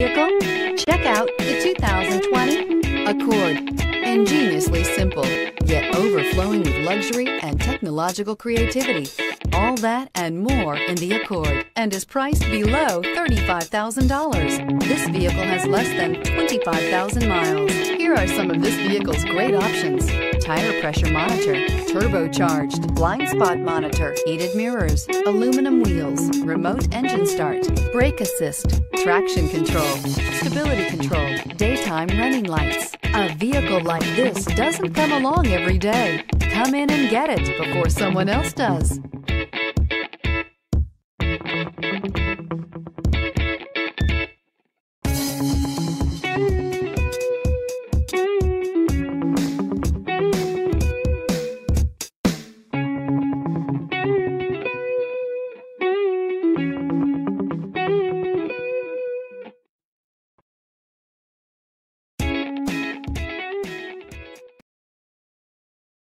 vehicle? Check out the 2020 Accord. Ingeniously simple, yet overflowing with luxury and technological creativity. All that and more in the Accord, and is priced below $35,000. This vehicle has less than 25,000 miles. Here are some of this vehicle's great options: tire pressure monitor, turbocharged, blind spot monitor, heated mirrors, aluminum wheels, remote engine start, brake assist, traction control, stability control, daytime running lights. A vehicle like this doesn't come along every day. Come in and get it before someone else does.